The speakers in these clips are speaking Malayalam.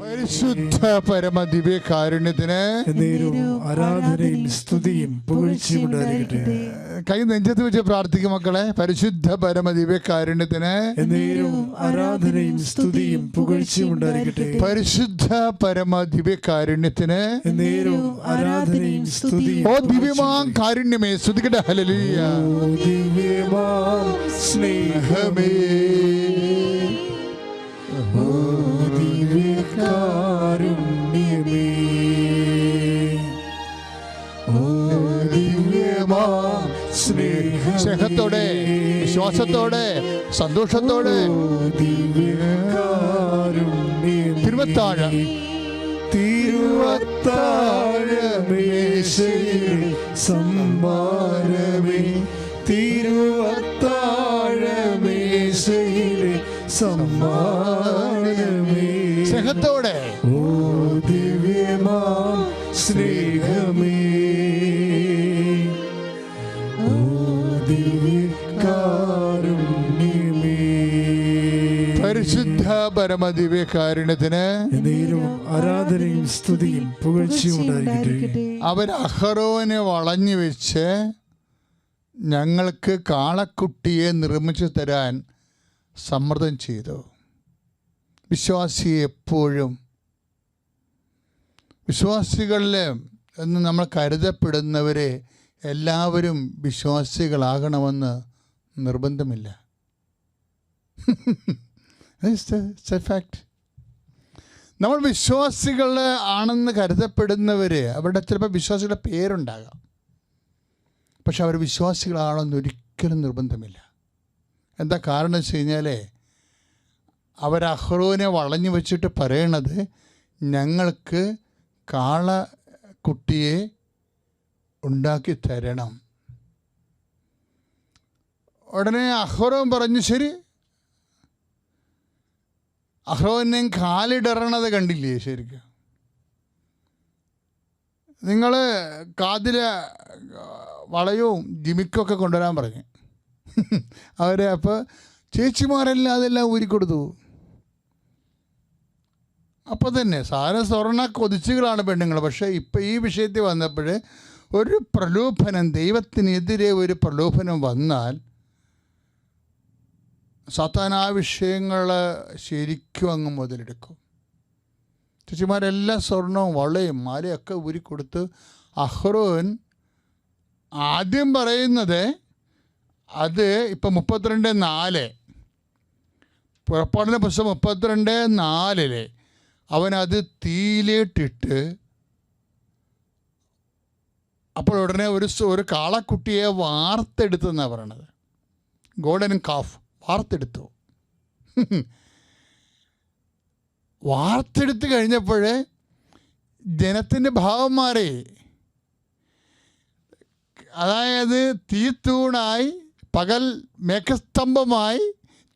പരിശുദ്ധ പരമ ദിവ്യകാരുണ്യത്തിന് ആരാധനയും സ്തുതിയും പുകഴ്ചയും ഉണ്ടായിരിക്കട്ടെ. കൈ നെഞ്ചത്ത് വെച്ച് പ്രാർത്ഥിക്കും മക്കളെ. പരിശുദ്ധ പരമ ദിവ്യകാരുണ്യത്തിന് ആരാധനയും സ്തുതിയും പുകഴ്ചയും ഉണ്ടായിരിക്കട്ടെ. പരിശുദ്ധ പരമ ദിവ്യകാരുണ്യത്തിന് ആരാധനയും സ്തുതിയും. ഓ ദിവ്യമാം കാരുണ്യമേ സ്തുതിക്കട്ടെ. ഹല്ലേലൂയ. ദിവ്യമാം സ്നേഹമേ, ദിവ്യകാരുണ്യമേ, ദിവ്യമാം സ്നേഹത്തോടെ, വിശ്വാസത്തോടെ, സന്തോഷത്തോടെ തിരുവത്താഴം തിരുവത്താഴമേശയിൽ സമ്മാനമേ, തിരുവത്താഴമേശയിലെ സമ്മാനമേ, സ്നേഹത്തോടെ ഓ ദിവ്യമാം സ്നേഹമേ, ഓ ദിവ്യകാരുണ്യമേ. പരിശുദ്ധ പരമ ദിവ്യകാരുണ്യത്തിന് ആരാധനയും സ്തുതിയും പുകഴ്ചയും ഉണ്ടായിരിക്കട്ടെ. അവർ അഹറോനെ വളഞ്ഞു വെച്ച് ഞങ്ങൾക്ക് കാളക്കുട്ടിയെ നിർമ്മിച്ചു തരാൻ സമ്മർദ്ദം ചെയ്തു. വിശ്വാസി എപ്പോഴും വിശ്വാസികളിൽ എന്ന് നമ്മൾ കരുതപ്പെടുന്നവരെ എല്ലാവരും വിശ്വാസികളാകണമെന്ന് നിർബന്ധമില്ല. ഫാക്ട്. നമ്മൾ വിശ്വാസികൾ ആണെന്ന് കരുതപ്പെടുന്നവർ അവരുടെ ചിലപ്പോൾ വിശ്വാസികളുടെ പേരുണ്ടാകാം, പക്ഷെ അവർ വിശ്വാസികളാണെന്ന് ഒരിക്കലും നിർബന്ധമില്ല. എന്താ കാരണം വെച്ച് കഴിഞ്ഞാൽ അവർ അഹ്റോനെ വളഞ്ഞു വെച്ചിട്ട് പറയണത് ഞങ്ങൾക്ക് കാളക്കുട്ടിയെ ഉണ്ടാക്കി തരണം. ഉടനെ അഹ്റോൻ പറഞ്ഞു ശരി. അഹ്റോനെയും കാലിടറണത് കണ്ടില്ലേ? ശരിക്കും നിങ്ങൾ കാതിലെ വളയവും ജിമിക്കൊക്കെ കൊണ്ടുവരാൻ പറഞ്ഞു അവരെ. അപ്പോൾ ചേച്ചിമാരെല്ലാം അതെല്ലാം ഊരിക്കൊടുത്തു. അപ്പോൾ തന്നെ സാധാരണ സ്വർണ്ണ കൊതിച്ചുകളാണ് പെണ്ണുങ്ങൾ. പക്ഷേ ഇപ്പം ഈ വിഷയത്തിൽ വന്നപ്പോൾ ഒരു പ്രലോഭനം, ദൈവത്തിനെതിരെ ഒരു പ്രലോഭനം വന്നാൽ സാത്താൻ ആ വിഷയങ്ങൾ ശരിക്കും അങ്ങ് മുതലെടുക്കും. ചേച്ചിമാരെല്ലാം സ്വർണവും വളയും മാലയൊക്കെ ഊരിക്കൊടുത്ത് അഹ്റോൻ ആദ്യം പറയുന്നത് അത് ഇപ്പം 32:4 പുറപ്പാടിൻ്റെ പുസ്തകം 32:4 അവനത് തീയിലേട്ടിട്ട് അപ്പോൾ ഉടനെ ഒരു കാളക്കുട്ടിയെ വാർത്തെടുത്തെന്നാണ് പറയണത്. Golden calf വാർത്തെടുത്തു. വാർത്തെടുത്ത് കഴിഞ്ഞപ്പോൾ ജനത്തിൻ്റെ ഭാവം മാറി. അതായത് തീത്തൂണായി, പകൽ മേഘസ്തംഭമായി,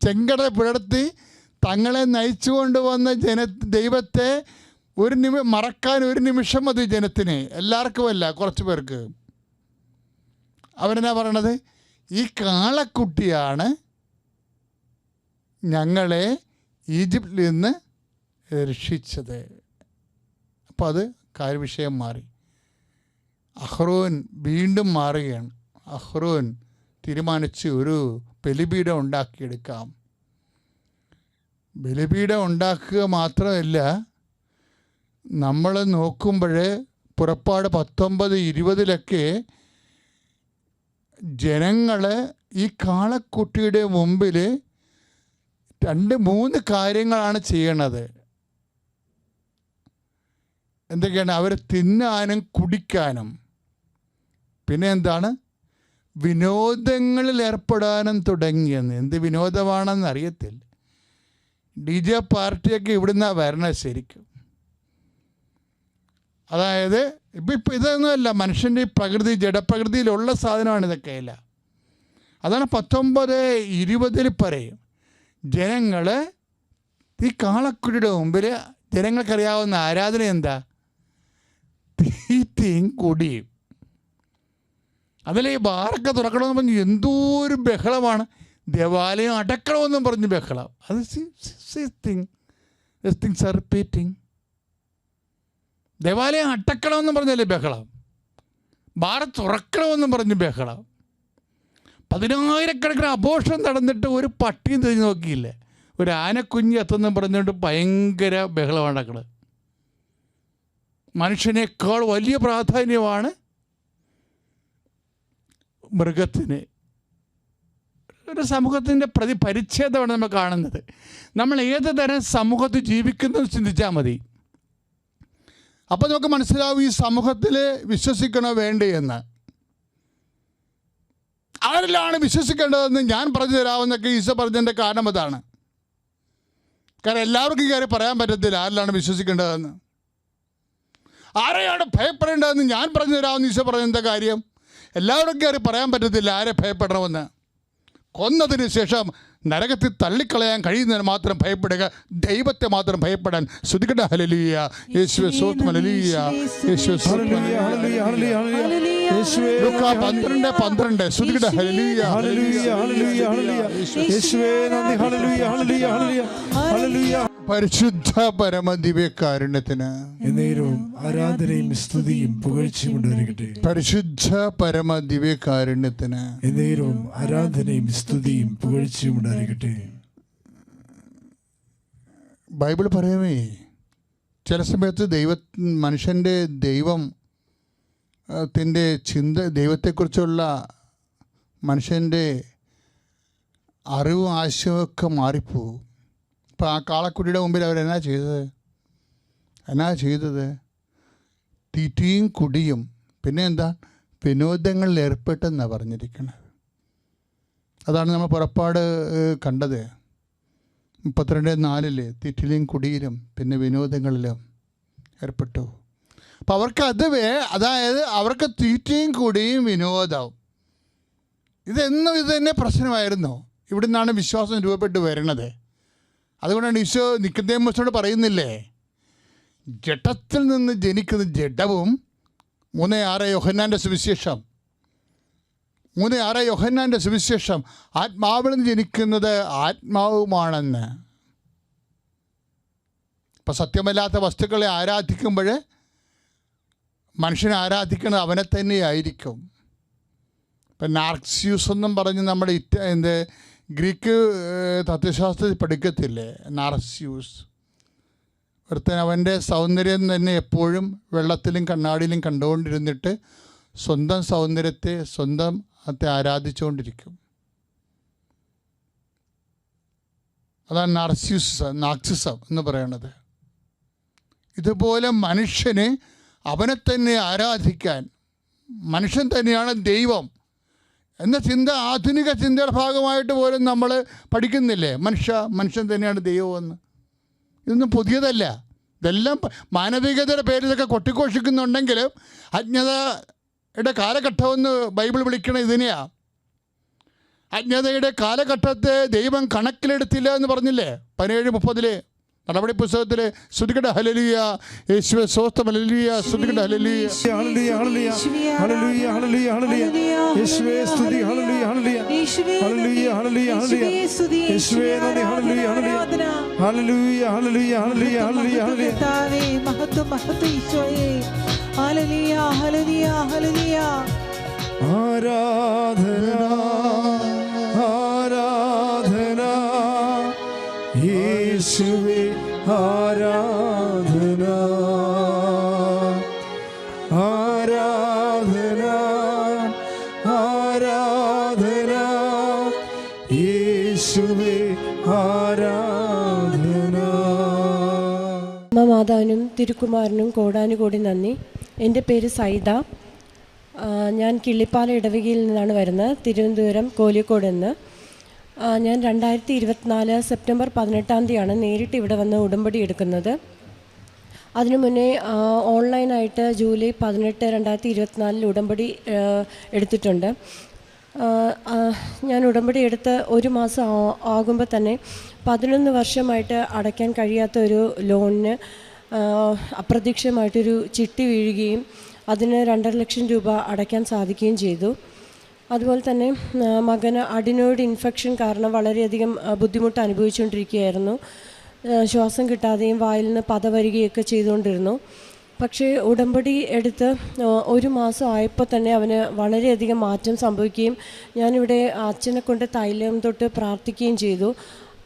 ചെങ്കട പുലർത്തി തങ്ങളെ നയിച്ചു കൊണ്ടുവന്ന ദൈവത്തെ മറക്കാൻ ഒരു നിമിഷം മതി ജനത്തിന്. എല്ലാവർക്കുമല്ല, കുറച്ച് പേർക്ക്. അവരെന്നാ പറയണത്? ഈ കാളക്കുട്ടിയാണ് ഞങ്ങളെ ഈജിപ്തിൽ നിന്ന് രക്ഷിച്ചത്. അപ്പോൾ അത് കാര്യവിഷയം മാറി. അഹ്റോൻ വീണ്ടും മാറുകയാണ്. അഹ്റോൻ തീരുമാനിച്ച് ഒരു ബലിപീഠം ഉണ്ടാക്കിയെടുക്കാം. ബലിപീഠം ഉണ്ടാക്കുക മാത്രമല്ല, നമ്മൾ നോക്കുമ്പോൾ പുറപ്പാട് 19:20 ജനങ്ങൾ ഈ കാളക്കുട്ടിയുടെ മുമ്പിൽ 2-3 കാര്യങ്ങളാണ് ചെയ്യണത്. എന്തൊക്കെയാണ്? അവർ തിന്നാനും കുടിക്കാനും, പിന്നെ എന്താണ്, വിനോദങ്ങളിൽ ഏർപ്പെടാനും തുടങ്ങിയെന്ന്. എന്ത് വിനോദമാണെന്ന് അറിയത്തില്ല. DJ പാർട്ടിയൊക്കെ ഇവിടുന്നാണ് വരണത് ശരിക്കും. അതായത് ഇപ്പം ഇതൊന്നുമല്ല, മനുഷ്യൻ്റെ ഈ പ്രകൃതി, ജഡപ്രകൃതിയിലുള്ള സാധനമാണ് ഇതൊക്കെയല്ല. അതാണ് 19:20 പറയും. ജനങ്ങൾ ഈ കാളക്കുട്ടിയുടെ മുമ്പിൽ ജനങ്ങൾക്കറിയാവുന്ന ആരാധന എന്താ? തീറ്റയും കുടിയും. അതിൽ ഈ ബാറൊക്കെ തുറക്കണമെന്ന് പറഞ്ഞ് എന്തോ ഒരു ബഹളമാണ്. ദേവാലയം അടക്കണമെന്നും പറഞ്ഞ് ബഹളം. അത് തിങ്സ് ആർ റിപ്പീറ്റിംഗ്. ദേവാലയം അട്ടക്കണമെന്ന് പറഞ്ഞല്ലേ ബഹളം, ബാർ തുറക്കണമെന്ന് പറഞ്ഞ് ബഹളം. 10,000-കണക്കിന് അബോർഷൻ നടന്നിട്ട് ഒരു പട്ടിയും തിരിഞ്ഞു നോക്കിയില്ലേ. ഒരു ആനക്കുഞ്ഞ് എത്തുന്നു പറഞ്ഞുകൊണ്ട് ഭയങ്കര ബഹളമാണ് നടക്കുന്നത്. മനുഷ്യനേക്കാൾ വലിയ പ്രാധാന്യമാണ് മൃഗത്തിന്. ഒരു സമൂഹത്തിൻ്റെ പരിച്ഛേദമാണ് നമ്മൾ കാണുന്നത്. നമ്മൾ ഏത് തരം സമൂഹത്തിൽ ജീവിക്കുന്നത് ചിന്തിച്ചാൽ മതി. അപ്പോൾ നമുക്ക് മനസ്സിലാവും ഈ സമൂഹത്തിൽ വിശ്വസിക്കണോ വേണ്ടേ എന്ന്. ആരിലാണ് വിശ്വസിക്കേണ്ടതെന്ന് ഞാൻ പറഞ്ഞു തരാമെന്നൊക്കെ ഈശോ പറഞ്ഞതിൻ്റെ കാരണം അതാണ്. കാരണം എല്ലാവർക്കും കയറി പറയാൻ പറ്റത്തില്ല ആരിലാണ് വിശ്വസിക്കേണ്ടതെന്ന്. ആരെയാണ് ഭയപ്പെടേണ്ടതെന്ന് ഞാൻ പറഞ്ഞു തരാമെന്ന് ഈശോ പറഞ്ഞതിൻ്റെ കാര്യം. എല്ലാവർക്കും കയറി പറയാൻ പറ്റത്തില്ല ആരെ ഭയപ്പെടണമെന്ന്. കൊന്നതിന് ശേഷം നരകത്തിൽ തള്ളിക്കളയാൻ കഴിയുന്നതിന് മാത്രം ഭയപ്പെടുക, ദൈവത്തെ മാത്രം ഭയപ്പെടാൻ. സ്തുതിക്കട്ടെ. ഹല്ലേലൂയ. യേശുവേ സ്തോത്രം. ഹല്ലേലൂയ. യേശുവേ സ്തോത്രം. ലൂക്കാ 12:12. സ്തുതിക്കട്ടെ. ഹല്ലേലൂയ. യേശുവേ നന്ദി. ഹല്ലേലൂയ. ഹല്ലേലൂയ. ഹല്ലേലൂയ. പരിശുദ്ധ പരമദിവ്യകാരുണ്യത്തിന് എന്നേരവും ആരാധനയും സ്തുതിയും പുകഴ്ചയും ഉണ്ടായിരിക്കട്ടെ. പരിശുദ്ധ പരമദിവ്യകാരുണ്യത്തിന് എന്നേരവും ആരാധനയും സ്തുതിയും പുകഴ്ചയും ഉണ്ടായിരിക്കട്ടെ. ബൈബിൾ പറയുമേ, ചില സമയത്ത് മനുഷ്യൻ്റെ ദൈവത്തിൻ്റെ ചിന്ത, ദൈവത്തെക്കുറിച്ചുള്ള മനുഷ്യൻ്റെ അറിവും ആശയമൊക്കെ മാറിപ്പോവും. ഇപ്പോൾ ആ കാളക്കുട്ടിയുടെ മുമ്പിൽ അവരെന്നാ ചെയ്തത്? തീറ്റിയും കുടിയും പിന്നെ എന്താ വിനോദങ്ങളിൽ ഏർപ്പെട്ടെന്നാണ് പറഞ്ഞിരിക്കുന്നത്. അതാണ് നമ്മൾ പുറപ്പാട് കണ്ടത്. 32:4 തീറ്റിലും കുടിയിലും പിന്നെ വിനോദങ്ങളിലും ഏർപ്പെട്ടു. അപ്പോൾ അവർക്ക് അതായത് അവർക്ക് തീറ്റയും കുടിയും വിനോദവും ഇതെന്നും ഇത് തന്നെ പ്രശ്നമായിരുന്നു. ഇവിടെ നിന്നാണ് വിശ്വാസം രൂപപ്പെട്ട് വരണത്. അതുകൊണ്ടാണ് ഈശോ നിക്കോദേമോസിനോട് പറയുന്നില്ലേ, ജഡത്തിൽ നിന്ന് ജനിക്കുന്ന ജഡവും 3:6 യോഹന്നാൻ്റെ സുവിശേഷം ആത്മാവിൽ നിന്ന് ജനിക്കുന്നത് ആത്മാവുമാണെന്ന്. ഇപ്പം സത്യമല്ലാത്ത വസ്തുക്കളെ ആരാധിക്കുമ്പോൾ മനുഷ്യനെ ആരാധിക്കുന്നത് അവനെ തന്നെയായിരിക്കും. ഇപ്പം നാർക്സ്യൂസ് എന്നും പറഞ്ഞ് നമ്മുടെ ഗ്രീക്ക് തത്വശാസ്ത്രത്തിൽ പഠിക്കത്തില്ലേ, നാർക്സ്യൂസ്. ഒരുത്തൻ അവൻ്റെ സൗന്ദര്യം തന്നെ എപ്പോഴും വെള്ളത്തിലും കണ്ണാടിയിലും കണ്ടുകൊണ്ടിരുന്നിട്ട് സ്വന്തം സൗന്ദര്യത്തെ ആരാധിച്ചുകൊണ്ടിരിക്കും. അതാണ് നാർസിസം എന്ന് പറയുന്നത്. ഇതുപോലെ മനുഷ്യന് അവനെ തന്നെ ആരാധിക്കാൻ, മനുഷ്യൻ തന്നെയാണ് ദൈവം എന്ന ചിന്ത ആധുനിക ചിന്തയുടെ ഭാഗമായിട്ട് പോലും നമ്മൾ പഠിക്കുന്നില്ലേ. മനുഷ്യൻ തന്നെയാണ് ദൈവമെന്ന്. ഇതൊന്നും പുതിയതല്ല. ഇതെല്ലാം മാനവികതയുടെ പേരിൽ ഇതൊക്കെ കൊട്ടിഘോഷിക്കുന്നുണ്ടെങ്കിലും അജ്ഞതയുടെ കാലഘട്ടമെന്ന് ബൈബിൾ വിളിക്കണ ഇതിനെയാണ്. അജ്ഞതയുടെ കാലഘട്ടത്തെ ദൈവം കണക്കിലെടുത്തില്ല എന്ന് പറഞ്ഞില്ലേ 17:30 നടപടി പുസ്തകത്തിൽ. സ്തുതിക്കട്ടെ. ഹല്ലേലൂയ. യേശുവേ സ്തോത്രം. ഹല്ലേലൂയ. സ്തുതിക്കട്ടെ. ഹല്ലേലൂയ. ഹല്ലേലൂയ. ഹല്ലേലൂയ. ഹല്ലേലൂയ. ഹല്ലേലൂയ. യേശുവേ സ്തുതി. ഹല്ലേലൂയ. ഹല്ലേലൂയ. ഹല്ലേലൂയ. ഹല്ലേലൂയ. ഹല്ലേലൂയ. യേശുവേ നന്ദി. ഹല്ലേലൂയ. ഹല്ലേലൂയ. ഹല്ലേലൂയ. ഹല്ലേലൂയ. ഹല്ലേലൂയ. ഹല്ലേലൂയ. കർത്താവേ മഹത്വം ഈശോയേ. ഹല്ലേലൂയ. ഹല്ലേലൂയ. ഹല്ലേലൂയ. ആരാധന ആരാധന യേശുവേ ആരാധന ആരാധന ആരാധന യേശുവേ ആരാധന. മാതാവിനും തിരുക്കുമാരനും കോടാനുകോടി നന്ദി. എൻ്റെ പേര് സൈദ. ഞാൻ കിള്ളിപ്പാല ഇടവകയിൽ നിന്നാണ് വരുന്നത്, തിരുവനന്തപുരം കോലിക്കോട് നിന്ന്. ഞാൻ 2024 സെപ്റ്റംബർ 18 നേരിട്ട് ഇവിടെ വന്ന് ഉടമ്പടി എടുക്കുന്നത്. അതിനു മുന്നേ ഓൺലൈനായിട്ട് ജൂലൈ 18, 2024 ഉടമ്പടി എടുത്തിട്ടുണ്ട്. ഞാൻ ഉടമ്പടി എടുത്ത് 1 മാസം ആകുമ്പോൾ തന്നെ 11 വർഷമായിട്ട് അടയ്ക്കാൻ കഴിയാത്ത ഒരു ലോണിന് അപ്രതീക്ഷിതമായിട്ടൊരു ചിട്ടി വീഴുകയും അതിന് 2.5 ലക്ഷം രൂപ അടയ്ക്കാൻ സാധിക്കുകയും ചെയ്തു. അതുപോലെ തന്നെ മകന് അഡിനോയിഡ് ഇൻഫെക്ഷൻ കാരണം വളരെയധികം ബുദ്ധിമുട്ട് അനുഭവിച്ചുകൊണ്ടിരിക്കുകയായിരുന്നു. ശ്വാസം കിട്ടാതെയും വായിൽ നിന്ന് പത വരികയൊക്കെ ചെയ്തുകൊണ്ടിരുന്നു. പക്ഷേ ഉടമ്പടി എടുത്ത് 1 മാസം ആയപ്പോൾ തന്നെ അവന് വളരെയധികം മാറ്റം സംഭവിക്കുകയും ഞാനിവിടെ അച്ഛനെ കൊണ്ട് തൈലം തൊട്ട് പ്രാർത്ഥിക്കുകയും ചെയ്തു.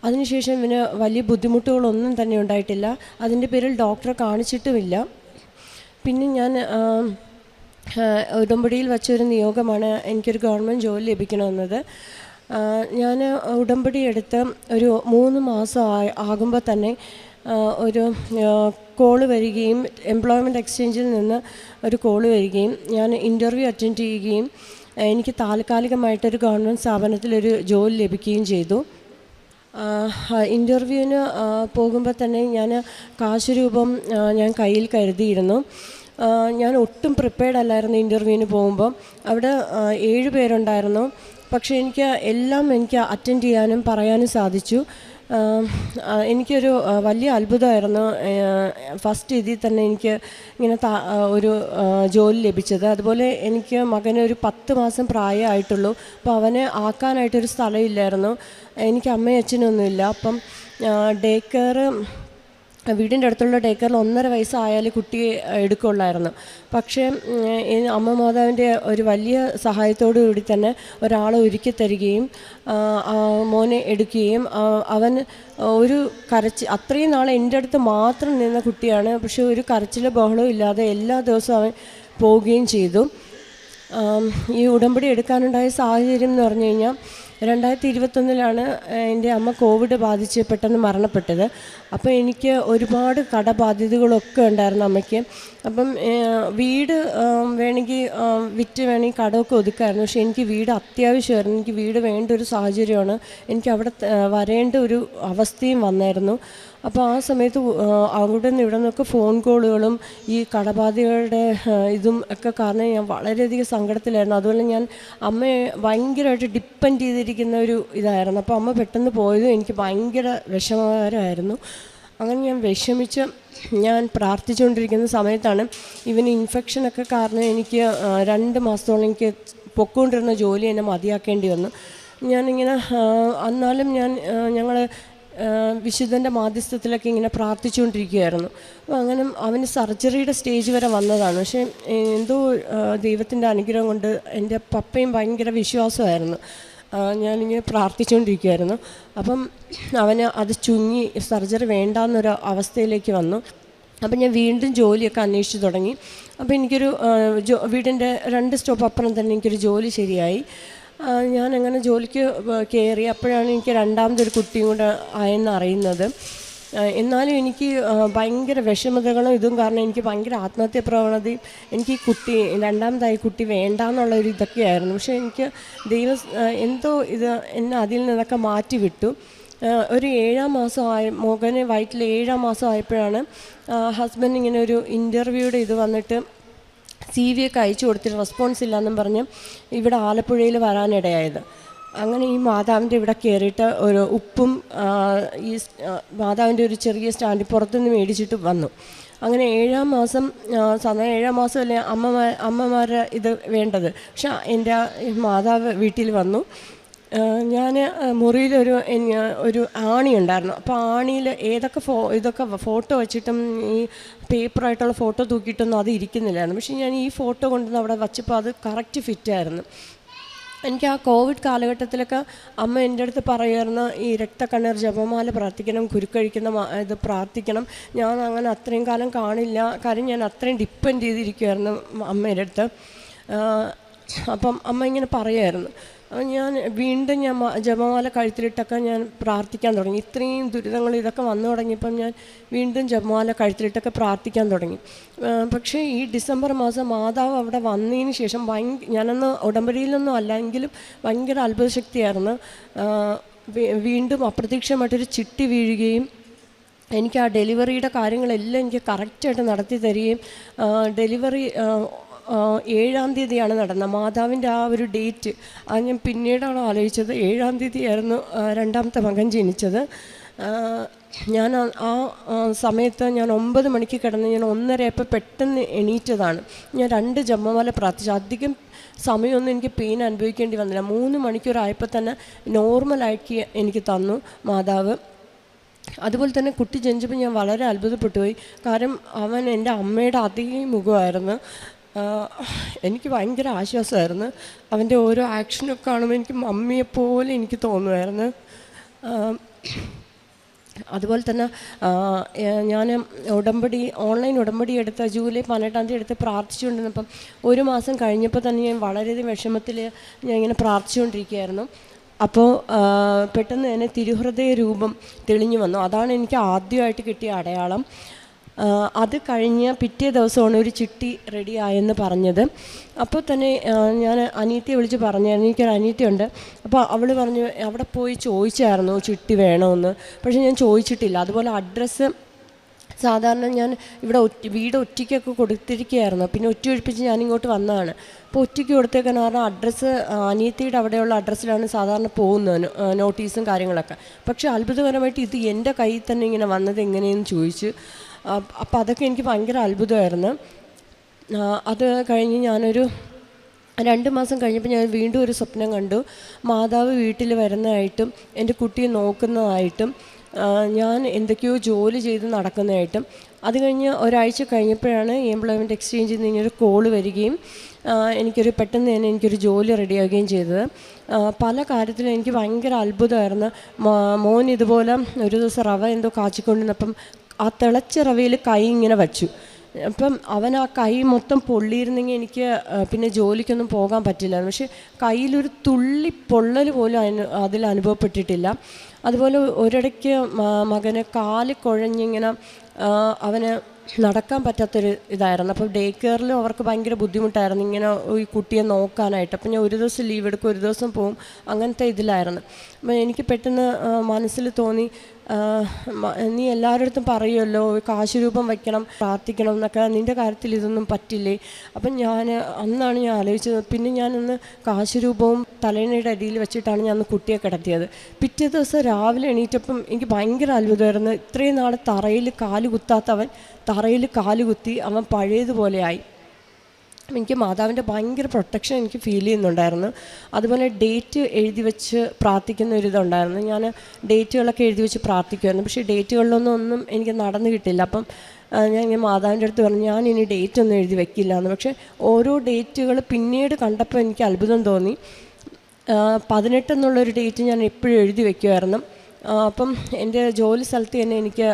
അതിനുശേഷം ഇവന് വലിയ ബുദ്ധിമുട്ടുകളൊന്നും തന്നെ ഉണ്ടായിട്ടില്ല. അതിൻ്റെ പേരിൽ ഡോക്ടറെ കാണിച്ചിട്ടുമില്ല. പിന്നെ ഞാൻ ഉടമ്പടിയിൽ വച്ചൊരു നിയോഗമാണ് എനിക്കൊരു ഗവൺമെൻറ് ജോലി ലഭിക്കണമെന്നത്. ഞാൻ ഉടമ്പടി എടുത്ത് ഒരു 3 മാസം ആകുമ്പോൾ തന്നെ ഒരു കോള് വരികയും എംപ്ലോയ്മെൻറ്റ് എക്സ്ചേഞ്ചിൽ നിന്ന് ഒരു കോള് വരികയും ഞാൻ ഇൻ്റർവ്യൂ അറ്റൻഡ് ചെയ്യുകയും എനിക്ക് താൽക്കാലികമായിട്ടൊരു ഗവൺമെൻറ് സ്ഥാപനത്തിലൊരു ജോലി ലഭിക്കുകയും ചെയ്തു. ഇൻ്റർവ്യൂവിന് പോകുമ്പോൾ തന്നെ ഞാൻ കാശ് രൂപം ഞാൻ കയ്യിൽ കരുതിയിരുന്നു. ഞാൻ ഒട്ടും പ്രിപ്പയർഡ് അല്ലായിരുന്നു ഇൻ്റർവ്യൂവിന് പോകുമ്പോൾ. അവിടെ 7 പേരുണ്ടായിരുന്നു. പക്ഷേ എനിക്ക് അറ്റൻഡ് ചെയ്യാനും പറയാനും സാധിച്ചു. എനിക്കൊരു വലിയ അത്ഭുതമായിരുന്നു ഫസ്റ്റ് ഇതിൽ തന്നെ എനിക്ക് ഇങ്ങനെ ഒരു ജോലി ലഭിച്ചത്. അതുപോലെ എനിക്ക് മകനൊരു 10 മാസം പ്രായമായിട്ടുള്ളൂ. അപ്പോൾ അവനെ ആക്കാനായിട്ടൊരു സ്ഥലമില്ലായിരുന്നു. എനിക്ക് അമ്മയും അച്ഛനൊന്നുമില്ല. അപ്പം ഡേ കെയർ വീടിൻ്റെ അടുത്തുള്ള ഡേ കെയറിൽ 1.5 വയസ്സായാലും കുട്ടിയെ എടുക്കുള്ളായിരുന്നു. പക്ഷേ അമ്മ മാതാവിൻ്റെ ഒരു വലിയ സഹായത്തോടു കൂടി തന്നെ ഒരാളെ ഒരുക്കി തരികയും മോനെ എടുക്കുകയും അവൻ ഒരു അത്രയും നാൾ എൻ്റെ അടുത്ത് മാത്രം നിന്ന കുട്ടിയാണ്. പക്ഷേ ഒരു കരച്ചിലോ ബഹളവും ഇല്ലാതെ എല്ലാ ദിവസവും അവൻ പോവുകയും ചെയ്തു. ഈ ഉടമ്പടി എടുക്കാനുണ്ടായ സാഹചര്യം എന്ന് പറഞ്ഞു കഴിഞ്ഞാൽ 2021 എൻ്റെ അമ്മ കോവിഡ് ബാധിച്ച് പെട്ടെന്ന് മരണപ്പെട്ടത്. അപ്പോൾ എനിക്ക് ഒരുപാട് കടബാധ്യതകളൊക്കെ ഉണ്ടായിരുന്നു അമ്മയ്ക്ക്. അപ്പം വീട് വേണമെങ്കിൽ വേണമെങ്കിൽ കടമൊക്കെ ഒതുക്കായിരുന്നു. പക്ഷേ എനിക്ക് വീട് അത്യാവശ്യമായിരുന്നു. എനിക്ക് വീട് വേണ്ട ഒരു സാഹചര്യമാണ്. എനിക്ക് അവിടെ വരേണ്ട ഒരു അവസ്ഥയും വന്നായിരുന്നു. അപ്പോൾ ആ സമയത്ത് അവിടെ നിന്ന് ഇവിടെ നിന്നൊക്കെ ഫോൺ കോളുകളും ഈ കടബാധ്യതകളുടെ ഇതും ഒക്കെ കാരണം ഞാൻ വളരെയധികം സങ്കടത്തിലായിരുന്നു. അതുപോലെ ഞാൻ അമ്മയെ ഭയങ്കരമായിട്ട് ഡിപ്പെൻഡ് ചെയ്തിരിക്കുന്ന ഒരു ഇതായിരുന്നു. അപ്പോൾ അമ്മ പെട്ടെന്ന് പോയതും എനിക്ക് ഭയങ്കര വിഷമകരമായിരുന്നു. അങ്ങനെ ഞാൻ വിഷമിച്ച് ഞാൻ പ്രാർത്ഥിച്ചുകൊണ്ടിരിക്കുന്ന സമയത്താണ് ഇവന് ഇൻഫെക്ഷനൊക്കെ കാരണം എനിക്ക് 2 മാസത്തോളം എനിക്ക് പൊക്കോണ്ടിരുന്ന ജോലി എന്നെ മതിയാക്കേണ്ടി വന്നു. ഞാനിങ്ങനെ എന്നാലും ഞങ്ങൾ വിശുദ്ധൻ്റെ മാധ്യസ്ഥത്തിലൊക്കെ ഇങ്ങനെ പ്രാർത്ഥിച്ചുകൊണ്ടിരിക്കുകയായിരുന്നു. അപ്പോൾ അങ്ങനെ അവന് സർജറിയുടെ സ്റ്റേജ് വരെ വന്നതാണ്. പക്ഷേ എന്തോ ദൈവത്തിൻ്റെ അനുഗ്രഹം കൊണ്ട് എൻ്റെ പപ്പയും ഭയങ്കര വിശ്വാസമായിരുന്നു. ഞാനിങ്ങനെ പ്രാർത്ഥിച്ചുകൊണ്ടിരിക്കുകയായിരുന്നു. അപ്പം അവന് അത് ചുങ്ങി സർജറി വേണ്ടാന്നൊരു അവസ്ഥയിലേക്ക് വന്നു. അപ്പം ഞാൻ വീണ്ടും ജോലിയൊക്കെ അന്വേഷിച്ച് തുടങ്ങി. അപ്പോൾ എനിക്കൊരു വീടിൻ്റെ 2 സ്റ്റോപ്പ് അപ്പുറം തന്നെ എനിക്കൊരു ജോലി ശരിയായി. ഞാനങ്ങനെ ജോലിക്ക് കയറി. അപ്പോഴാണ് എനിക്ക് 2ാമതൊരു കുട്ടിയും കൂടെ ആയെന്ന് അറിയുന്നത്. എന്നാലും എനിക്ക് ഭയങ്കര വിഷമതകളും ഇതും കാരണം എനിക്ക് ഭയങ്കര ആത്മഹത്യ പ്രവണതയും എനിക്ക് രണ്ടാമതായി കുട്ടി വേണ്ടാന്നുള്ളൊരു ഇതൊക്കെയായിരുന്നു. പക്ഷേ എനിക്ക് ദൈവം എന്തോ ഇത് എന്നെ അതിൽ നിന്നൊക്കെ മാറ്റി വിട്ടു. ഒരു 7-ാം മാസമായി മകനെ വയറ്റിൽ 7-ാം മാസം ആയപ്പോഴാണ് ഹസ്ബൻഡ് ഇങ്ങനെ ഒരു ഇൻ്റർവ്യൂയുടെ ഇത് വന്നിട്ട് CV ഒക്കെ അയച്ചു കൊടുത്തിട്ട് റെസ്പോൺസ് ഇല്ലയെന്നും പറഞ്ഞ് ഇവിടെ ആലപ്പുഴയിൽ വരാനിടയായത്. അങ്ങനെ ഈ മാതാവിൻ്റെ ഇവിടെ കയറിയിട്ട് ഒരു ഉപ്പും ഈ മാതാവിൻ്റെ ഒരു ചെറിയ സ്റ്റാൻഡിൽ പുറത്തുനിന്ന് മേടിച്ചിട്ട് വന്നു. അങ്ങനെ 7-ാം മാസം സാധാരണ 7-ാം മാസമല്ലേ അമ്മമാരുടെ ഇത് വേണ്ടത്. പക്ഷെ എൻ്റെ മാതാവ് വീട്ടിൽ വന്നു. ഞാൻ മുറിയിലൊരു ആണി ഉണ്ടായിരുന്നു. അപ്പോൾ ആണിയിൽ ഏതൊക്കെ ഇതൊക്കെ ഫോട്ടോ വെച്ചിട്ടും ഈ പേപ്പറായിട്ടുള്ള ഫോട്ടോ തൂക്കിയിട്ടൊന്നും അത് ഇരിക്കുന്നില്ലായിരുന്നു. പക്ഷേ ഞാൻ ഈ ഫോട്ടോ കൊണ്ടുവന്ന് അവിടെ വച്ചപ്പോൾ അത് കറക്റ്റ് ഫിറ്റായിരുന്നു. എനിക്ക് ആ കോവിഡ് കാലഘട്ടത്തിലൊക്കെ അമ്മ എൻ്റെ അടുത്ത് പറയുമായിരുന്നു ഈ രക്തക്കണ്ണീർ ജപമാല പ്രാർത്ഥിക്കണം, കുരുക്കഴിക്കുന്ന ഇത് പ്രാർത്ഥിക്കണം. ഞാൻ അങ്ങനെ അത്രയും കാലം കാണില്ല, കാര്യം ഞാൻ അത്രയും ഡിപ്പെൻഡ് ചെയ്തിരിക്കുമായിരുന്നു അമ്മയുടെ അടുത്ത്. അപ്പം അമ്മ ഇങ്ങനെ പറയുമായിരുന്നു. ഞാൻ വീണ്ടും ജപമാല കഴുത്തിലിട്ടൊക്കെ ഞാൻ പ്രാർത്ഥിക്കാൻ തുടങ്ങി. ഇത്രയും ദുരിതങ്ങൾ ഇതൊക്കെ വന്നു തുടങ്ങിയപ്പം ഞാൻ വീണ്ടും ജപമാല കഴുത്തിലിട്ടൊക്കെ പ്രാർത്ഥിക്കാൻ തുടങ്ങി. പക്ഷേ ഈ ഡിസംബർ മാസം മാതാവ് അവിടെ വന്നതിന് ശേഷം ഞാനന്ന് ഉടമ്പടിയിലൊന്നും അല്ല എങ്കിലും ഭയങ്കര അത്ഭുതശക്തിയായിരുന്നു. വീണ്ടും അപ്രതീക്ഷിതമായിട്ടൊരു ചിട്ടി വീഴുകയും എനിക്ക് ആ ഡെലിവറിയുടെ കാര്യങ്ങളെല്ലാം എനിക്ക് കറക്റ്റായിട്ട് നടത്തി തരികയും ഡെലിവറി 7-ാം തീയതിയാണ് നടന്നത്. മാതാവിൻ്റെ ആ ഒരു ഡേറ്റ് അത് ഞാൻ പിന്നീടാണ് ആലോചിച്ചത്. 7-ാം തീയതിയായിരുന്നു 2ാമത്തെ മകൻ ജനിച്ചത്. ഞാൻ ആ സമയത്ത് ഞാൻ 9 മണിക്ക് കിടന്ന് ഞാൻ 1:30 പെട്ടെന്ന് എണീറ്റതാണ്. ഞാൻ 2 ജപമാല പ്രാർത്ഥിച്ചു. അധികം സമയമൊന്നും എനിക്ക് പെയിൻ അനുഭവിക്കേണ്ടി വന്നില്ല. 3 മണിക്കൂറായപ്പോൾ തന്നെ നോർമലാക്കി എനിക്ക് തന്നു മാതാവ്. അതുപോലെ തന്നെ കുട്ടി ജനിച്ചപ്പോൾ ഞാൻ വളരെ അത്ഭുതപ്പെട്ടു പോയി. കാരണം അവൻ എൻ്റെ അമ്മയുടെ അതേ മുഖമായിരുന്നു. എനിക്ക് ഭയങ്കര ആശ്വാസമായിരുന്നു. അവൻ്റെ ഓരോ ആക്ഷനൊക്കെ കാണുമ്പോൾ എനിക്ക് മമ്മിയെപ്പോലെ എനിക്ക് തോന്നുമായിരുന്നു. അതുപോലെ തന്നെ ഞാൻ ഓൺലൈൻ ഉടമ്പടി എടുത്ത ജൂലൈ 18 എടുത്ത് പ്രാർത്ഥിച്ചുകൊണ്ടിരുന്നപ്പം 1 മാസം കഴിഞ്ഞപ്പോൾ തന്നെ ഞാൻ വളരെയധികം വിഷമത്തിൽ ഞാൻ ഇങ്ങനെ പ്രാർത്ഥിച്ചുകൊണ്ടിരിക്കുകയായിരുന്നു. അപ്പോൾ പെട്ടെന്ന് തന്നെ തിരുഹൃദയ രൂപം തെളിഞ്ഞു വന്നു. അതാണ് എനിക്ക് ആദ്യമായിട്ട് കിട്ടിയ അടയാളം. അത് കഴിഞ്ഞ് പിറ്റേ ദിവസമാണ് ഒരു ചിട്ടി റെഡിയായെന്ന് പറഞ്ഞത്. അപ്പോൾ തന്നെ ഞാൻ അനിയത്തിയെ വിളിച്ച് പറഞ്ഞായിരുന്നു, എനിക്കൊരു അനിയത്തിയുണ്ട്. അപ്പോൾ അവൾ പറഞ്ഞു അവിടെ പോയി ചോദിച്ചായിരുന്നു ചിട്ടി വേണമെന്ന്. പക്ഷേ ഞാൻ ചോദിച്ചിട്ടില്ല. അതുപോലെ അഡ്രസ്സ് സാധാരണ ഞാൻ ഇവിടെ വീട് ഒറ്റയ്ക്കൊക്കെ കൊടുത്തിരിക്കുകയായിരുന്നു. പിന്നെ ഒറ്റ ഒഴിപ്പിച്ച് ഞാനിങ്ങോട്ട് വന്നതാണ്. അപ്പോൾ ഒറ്റയ്ക്ക് കൊടുത്തേക്കാൻ കാരണം അഡ്രസ്സ് അനിയത്തിയുടെ അവിടെയുള്ള അഡ്രസ്സിലാണ് സാധാരണ പോകുന്നത്, നോട്ടീസും കാര്യങ്ങളൊക്കെ. പക്ഷേ അത്ഭുതകരമായിട്ട് ഇത് എൻ്റെ കയ്യിൽ തന്നെ ഇങ്ങനെ വന്നത് എങ്ങനെയെന്ന് ചോദിച്ചു. അപ്പോൾ അതൊക്കെ എനിക്ക് ഭയങ്കര അത്ഭുതമായിരുന്നു. അത് കഴിഞ്ഞ് ഞാനൊരു 2 മാസം കഴിഞ്ഞപ്പോൾ ഞാൻ വീണ്ടും ഒരു സ്വപ്നം കണ്ടു. മാതാവ് വീട്ടിൽ വരുന്നതായിട്ടും എൻ്റെ കുട്ടിയെ നോക്കുന്നതായിട്ടും ഞാൻ എന്തൊക്കെയോ ജോലി ചെയ്ത് നടക്കുന്നതായിട്ടും. അത് കഴിഞ്ഞ് ഒരാഴ്ച കഴിഞ്ഞപ്പോഴാണ് എംപ്ലോയ്മെൻറ്റ് എക്സ്ചേഞ്ചിൽ നിന്ന് ഇങ്ങനൊരു കോള് വരികയും പെട്ടെന്ന് തന്നെ എനിക്കൊരു ജോലി റെഡിയാവുകയും ചെയ്തത്. പല കാര്യത്തിലും എനിക്ക് ഭയങ്കര അത്ഭുതമായിരുന്നു. മോൻ ഇതുപോലെ ഒരു ദിവസം റവ എന്തോ കാച്ചിക്കൊണ്ടിരുന്നപ്പം ആ തിളച്ച റവയിൽ കൈ ഇങ്ങനെ വച്ചു. അപ്പം അവൻ ആ കൈ മൊത്തം പൊള്ളിയിരുന്നെങ്കിൽ എനിക്ക് പിന്നെ ജോലിക്കൊന്നും പോകാൻ പറ്റില്ല. പക്ഷേ കയ്യിലൊരു തുള്ളി പൊള്ളൽ പോലും അതിൽ അനുഭവപ്പെട്ടിട്ടില്ല. അതുപോലെ ഒരിടയ്ക്ക് മകന് കാല് കുഴഞ്ഞിങ്ങനെ അവന് നടക്കാൻ പറ്റാത്തൊരു ഇതായിരുന്നു. അപ്പോൾ ഡേ കെയറിലും അവർക്ക് ഭയങ്കര ബുദ്ധിമുട്ടായിരുന്നു ഇങ്ങനെ ഈ കുട്ടിയെ നോക്കാനായിട്ട്. അപ്പം ഞാൻ ഒരു ദിവസം ലീവ് എടുക്കും, ഒരു ദിവസം പോവും, അങ്ങനത്തെ ഇതിലായിരുന്നു. അപ്പം എനിക്ക് പെട്ടെന്ന് മനസ്സിൽ തോന്നി, നീ എല്ലാവരുടെ അടുത്തും പറയുമല്ലോ കാശ് രൂപം വയ്ക്കണം, പ്രാർത്ഥിക്കണം എന്നൊക്കെ, നിൻ്റെ കാര്യത്തിൽ ഇതൊന്നും പറ്റില്ലേ? അപ്പം അന്നാണ് ഞാൻ ആലോചിച്ചത്. പിന്നെ ഞാനൊന്ന് കാശ് രൂപവും തലേണയുടെ അടിയിൽ വെച്ചിട്ടാണ് ഞാൻ കുട്ടിയെ കിടത്തിയത്. പിറ്റേ ദിവസം രാവിലെ എണീറ്റപ്പം എനിക്ക് ഭയങ്കര അത്ഭുതമായിരുന്നു. ഇത്രയും നാൾ തറയിൽ കാല് കുത്താത്തവൻ തറയിൽ കാല് കുത്തി അവൻ പഴയതുപോലെയായി. എനിക്ക് മാതാവിൻ്റെ ഭയങ്കര പ്രൊട്ടക്ഷൻ എനിക്ക് ഫീൽ ചെയ്യുന്നുണ്ടായിരുന്നു. അതുപോലെ ഡേറ്റ് എഴുതി വെച്ച് പ്രാർത്ഥിക്കുന്ന ഒരിതുണ്ടായിരുന്നു. ഞാൻ ഡേറ്റുകളൊക്കെ എഴുതി വെച്ച് പ്രാർത്ഥിക്കുമായിരുന്നു. പക്ഷേ ഡേറ്റുകളിലൊന്നും എനിക്ക് നടന്നു കിട്ടില്ല. അപ്പം ഞാൻ ഇങ്ങനെ മാതാവിൻ്റെ അടുത്ത് പറഞ്ഞു, ഞാൻ ഇനി ഡേറ്റ് ഒന്നും എഴുതി വെക്കില്ല എന്ന്. പക്ഷേ ഓരോ ഡേറ്റുകൾ പിന്നീട് കണ്ടപ്പോൾ എനിക്ക് അത്ഭുതം തോന്നി. 18 എന്നുള്ളൊരു ഡേറ്റ് ഞാൻ എപ്പോഴും എഴുതി വയ്ക്കുമായിരുന്നു. അപ്പം എൻ്റെ ജോലി സ്ഥലത്ത് തന്നെ എനിക്ക്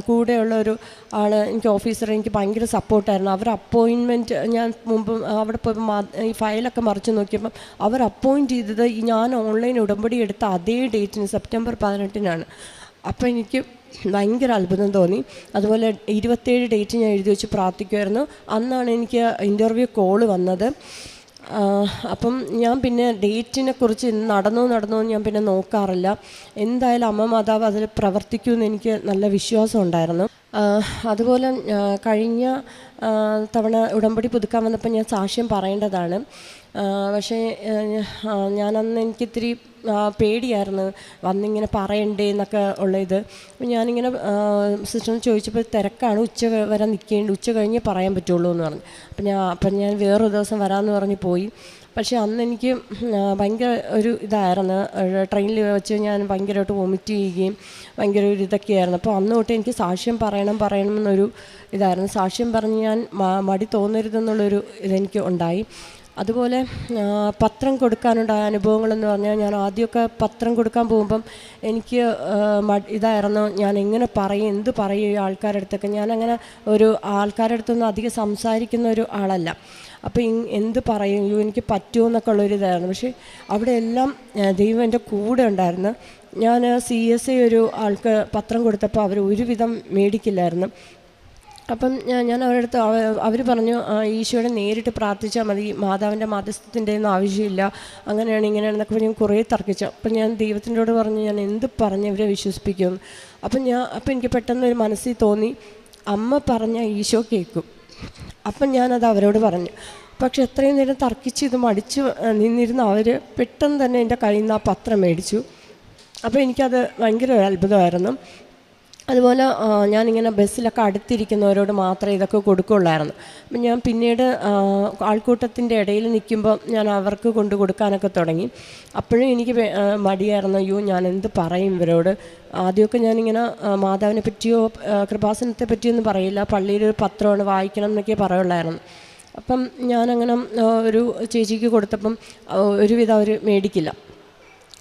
കൂടെയുള്ള ഒരു ആൾ, എനിക്ക് ഓഫീസർ, എനിക്ക് ഭയങ്കര സപ്പോർട്ടായിരുന്നു. അവർ അപ്പോയിൻമെൻറ്റ് ഞാൻ മുമ്പ് അവിടെ പോയപ്പോൾ ഈ ഫയലൊക്കെ മറിച്ച് നോക്കിയപ്പം അവർ അപ്പോയിൻറ്റ് ചെയ്തത് ഞാൻ ഓൺലൈൻ ഉടമ്പടി എടുത്ത അതേ ഡേറ്റിന് സെപ്റ്റംബർ 18-നാണ്. അപ്പോൾ എനിക്ക് ഭയങ്കര അത്ഭുതം തോന്നി. അതുപോലെ 27 ഡേറ്റ് ഞാൻ എഴുതി വെച്ച് പ്രാർത്ഥിക്കുമായിരുന്നു. അന്നാണ് എനിക്ക് ഇൻ്റർവ്യൂ കോള് വന്നത്. അപ്പം ഞാൻ പിന്നെ ഡേറ്റിനെ കുറിച്ച് നടന്നോ ഞാൻ പിന്നെ നോക്കാറില്ല. എന്തായാലും അമ്മ മാതാവ് അതിൽ പ്രവർത്തിക്കുമെന്ന് എനിക്ക് നല്ല വിശ്വാസം ഉണ്ടായിരുന്നു. അതുപോലെ കഴിഞ്ഞ തവണ ഉടമ്പടി പുതുക്കാൻ വന്നപ്പോൾ ഞാൻ സാക്ഷ്യം പറയേണ്ടതാണ്. പക്ഷേ ഞാനന്ന് എനിക്കിത്തിരി പേടിയായിരുന്നു വന്നിങ്ങനെ പറയണ്ടേ എന്നൊക്കെ ഉള്ള ഇത്. അപ്പം ഞാനിങ്ങനെ സിസ്റ്ററിന് ചോദിച്ചപ്പോൾ തിരക്കാണ്, ഉച്ച കഴിഞ്ഞേ പറയാൻ പറ്റുള്ളൂ എന്ന് പറഞ്ഞു. അപ്പം ഞാൻ വേറൊരു ദിവസം വരാമെന്ന് പറഞ്ഞ് പോയി. പക്ഷേ അന്ന് എനിക്ക് ഭയങ്കര ഒരു ഇതായിരുന്നു. ട്രെയിനിൽ വെച്ച് ഞാൻ ഭയങ്കരമായിട്ട് വൊമിറ്റ് ചെയ്യുകയും ഭയങ്കര ഒരു ഇതൊക്കെയായിരുന്നു. അപ്പോൾ അന്ന് തൊട്ട് എനിക്ക് സാക്ഷ്യം പറയണമെന്നൊരു ഇതായിരുന്നു. സാക്ഷ്യം പറഞ്ഞ് ഞാൻ മടി തോന്നരുതെന്നുള്ളൊരു ഇതെനിക്ക് ഉണ്ടായി. അതുപോലെ പത്രം കൊടുക്കാനുണ്ടായ അനുഭവങ്ങളെന്ന് പറഞ്ഞാൽ, ഞാൻ ആദ്യമൊക്കെ പത്രം കൊടുക്കാൻ പോകുമ്പം എനിക്ക് ഇതായിരുന്നു, ഞാൻ എങ്ങനെ പറയും, എന്ത് പറയും ഈ ആൾക്കാരുടെ അടുത്തൊക്കെ. ഞാനങ്ങനെ ഒരു ആൾക്കാരുടെ അടുത്തൊന്നും അധികം സംസാരിക്കുന്ന ഒരു ആളല്ല. അപ്പോൾ എന്ത് പറയും, എനിക്ക് പറ്റുമോ എന്നൊക്കെ ഉള്ളൊരിതായിരുന്നു. പക്ഷേ അവിടെ എല്ലാം ദൈവം എൻ്റെ കൂടെ ഉണ്ടായിരുന്നു. ഞാൻ CSA ഒരു ആൾക്ക് പത്രം കൊടുത്തപ്പോൾ അവർ ഒരുവിധം മേടിക്കില്ലായിരുന്നു. അപ്പം ഞാൻ അവരുടെ അടുത്ത് അവർ പറഞ്ഞു, ഈശോയുടെ നേരിട്ട് പ്രാർത്ഥിച്ചാൽ മതി, മാതാവിൻ്റെ മധ്യസ്ഥത്തിൻ്റെ ഒന്നും ആവശ്യമില്ല, അങ്ങനെയാണ് ഇങ്ങനെയാണെന്നൊക്കെ പറഞ്ഞ് ഞാൻ കുറേ തർക്കിച്ചു. അപ്പം ഞാൻ ദൈവത്തിനോട് പറഞ്ഞു, ഞാൻ എന്ത് പറഞ്ഞ് ഇവരെ വിശ്വസിപ്പിക്കും. അപ്പം എനിക്ക് പെട്ടെന്നൊരു മനസ്സിൽ തോന്നി, അമ്മ പറഞ്ഞ ഈശോ കേൾക്കും. അപ്പം ഞാനത് അവരോട് പറഞ്ഞു. പക്ഷെ എത്രയും നേരം തർക്കിച്ച് ഇത് മടിച്ച് നിന്നിരുന്ന അവർ പെട്ടെന്ന് തന്നെ എൻ്റെ കയ്യിൽ നിന്ന് ആ പത്രം മേടിച്ചു. അപ്പോൾ എനിക്കത് ഭയങ്കര ഒരു അത്ഭുതമായിരുന്നു. അതുപോലെ ഞാനിങ്ങനെ ബസ്സിലൊക്കെ അടുത്തിരിക്കുന്നവരോട് മാത്രമേ ഇതൊക്കെ കൊടുക്കുകയുള്ളായിരുന്നു. അപ്പം ഞാൻ പിന്നീട് ആൾക്കൂട്ടത്തിൻ്റെ ഇടയിൽ നിൽക്കുമ്പോൾ ഞാൻ അവർക്ക് കൊണ്ട് കൊടുക്കാനൊക്കെ തുടങ്ങി. അപ്പോഴും എനിക്ക് മടിയായിരുന്നു, അയ്യോ ഞാൻ എന്ത് പറയും ഇവരോട്. ആദ്യമൊക്കെ ഞാനിങ്ങനെ മാതാവിനെ പറ്റിയോ കൃപാസനത്തെ പറ്റിയൊന്നും പറയില്ല, പള്ളിയിലൊരു പത്രമാണ് വായിക്കണം എന്നൊക്കെ പറയുള്ളായിരുന്നു. അപ്പം ഞാനങ്ങനെ ഒരു ചേച്ചിക്ക് കൊടുത്തപ്പം ഒരുവിധം അവർ മേടിക്കില്ല.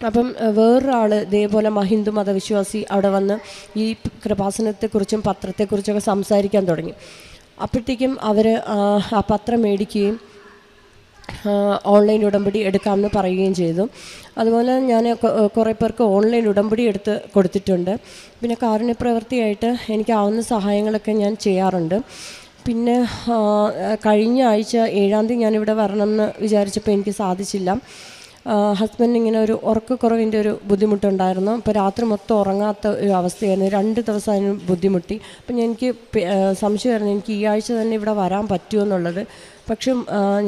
അപ്പം വേറൊരാൾ ഇതേപോലെ ഹിന്ദു മതവിശ്വാസി അവിടെ വന്ന് ഈ കൃപാസനത്തെക്കുറിച്ചും പത്രത്തെക്കുറിച്ചൊക്കെ സംസാരിക്കാൻ തുടങ്ങി. അപ്പോഴത്തേക്കും അവർ ആ പത്രം മേടിക്കുകയും ഓൺലൈൻ ഉടമ്പടി എടുക്കാമെന്ന് പറയുകയും ചെയ്തു. അതുപോലെ ഞാൻ കുറേ പേർക്ക് ഓൺലൈൻ ഉടമ്പടി എടുത്ത് കൊടുത്തിട്ടുണ്ട്. പിന്നെ കാരുണ്യപ്രവൃത്തിയായിട്ട് എനിക്കാവുന്ന സഹായങ്ങളൊക്കെ ഞാൻ ചെയ്യാറുണ്ട്. പിന്നെ കഴിഞ്ഞ ആഴ്ച 7-ാം തീയതി ഞാനിവിടെ വരണമെന്ന് വിചാരിച്ചപ്പോൾ എനിക്ക് സാധിച്ചില്ല. ഹസ്ബൻഡ് ഇങ്ങനെ ഒരു ഉറക്കക്കുറവിൻ്റെ ഒരു ബുദ്ധിമുട്ടുണ്ടായിരുന്നു. അപ്പോൾ രാത്രി മൊത്തം ഉറങ്ങാത്ത ഒരു അവസ്ഥയായിരുന്നു. 2 ദിവസം അതിന് ബുദ്ധിമുട്ടി. അപ്പം എനിക്ക് സംശയമായിരുന്നു എനിക്ക് ഈ ആഴ്ച തന്നെ ഇവിടെ വരാൻ പറ്റുമോ എന്നുള്ളത്. പക്ഷെ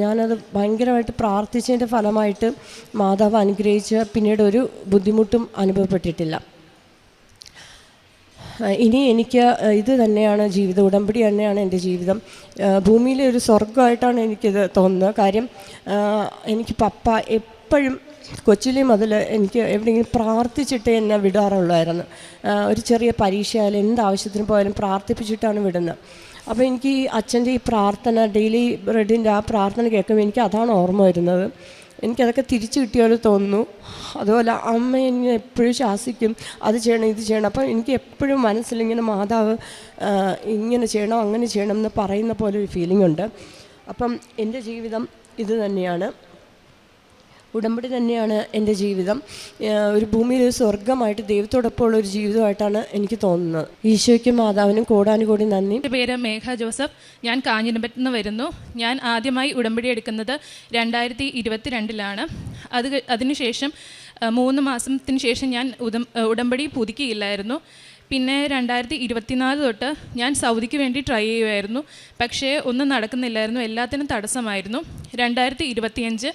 ഞാനത് ഭയങ്കരമായിട്ട് പ്രാർത്ഥിച്ചതിൻ്റെ ഫലമായിട്ട് മാതാവ് അനുഗ്രഹിച്ച് പിന്നീട് ഒരു ബുദ്ധിമുട്ടും അനുഭവപ്പെട്ടിട്ടില്ല. ഇനി എനിക്ക് ഇത് തന്നെയാണ് ജീവിതം, ഉടമ്പടി തന്നെയാണ് എൻ്റെ ജീവിതം. ഭൂമിയിലെ ഒരു സ്വർഗമായിട്ടാണ് എനിക്കിത് തോന്നുന്നത്. കാര്യം എനിക്ക് പപ്പ എപ്പോഴും കൊച്ചിലെ മുതൽ എനിക്ക് എവിടെയെങ്കിലും പ്രാർത്ഥിച്ചിട്ടേ എന്നെ വിടാറുള്ളായിരുന്നു. ഒരു ചെറിയ പരീക്ഷയായാലും എന്താവശ്യത്തിന് പോയാലും പ്രാർത്ഥിപ്പിച്ചിട്ടാണ് വിടുന്നത്. അപ്പോൾ എനിക്ക് ഈ അച്ഛൻ്റെ ഈ പ്രാർത്ഥന, ഡെയിലി ബ്രെഡിൻ്റെ ആ പ്രാർത്ഥന കേൾക്കുമ്പോൾ എനിക്ക് അതാണ് ഓർമ്മ വരുന്നത്. എനിക്കതൊക്കെ തിരിച്ചു കിട്ടിയാലോ തോന്നുന്നു. അതുപോലെ അമ്മ എന്നെ എപ്പോഴും ശാസിക്കും, അത് ചെയ്യണം ഇത് ചെയ്യണം. അപ്പം എനിക്ക് എപ്പോഴും മനസ്സിലിങ്ങനെ മാതാവ് ഇങ്ങനെ ചെയ്യണം അങ്ങനെ ചെയ്യണം എന്ന് പറയുന്ന പോലെ ഒരു ഫീലിംഗ് ഉണ്ട്. അപ്പം എൻ്റെ ജീവിതം ഇത് തന്നെയാണ്, ഉടമ്പടി തന്നെയാണ് എൻ്റെ ജീവിതം. ഒരു ഭൂമിയിൽ ഒരു സ്വർഗമായിട്ട് ദൈവത്തോടൊപ്പമുള്ള ഒരു ജീവിതമായിട്ടാണ് എനിക്ക് തോന്നുന്നത്. ഈശോയ്ക്കും മാതാവിനും കോടാനുകോടി നന്ദി. എൻ്റെ പേര് മേഘ ജോസഫ്. ഞാൻ കാഞ്ഞിരമ്പറ്റത്ത് നിന്ന് വരുന്നു. ഞാൻ ആദ്യമായി ഉടമ്പടി എടുക്കുന്നത് 2022-ലാണ്. അതിനുശേഷം 3 മാസത്തിന് ശേഷം ഞാൻ ഉടമ്പടി പുതുക്കിയില്ലായിരുന്നു. പിന്നെ 2024 തൊട്ട് ഞാൻ സൗദിക്ക് വേണ്ടി ട്രൈ ചെയ്യുമായിരുന്നു. പക്ഷേ ഒന്നും നടക്കുന്നില്ലായിരുന്നു, എല്ലാത്തിനും തടസ്സമായിരുന്നു. 2025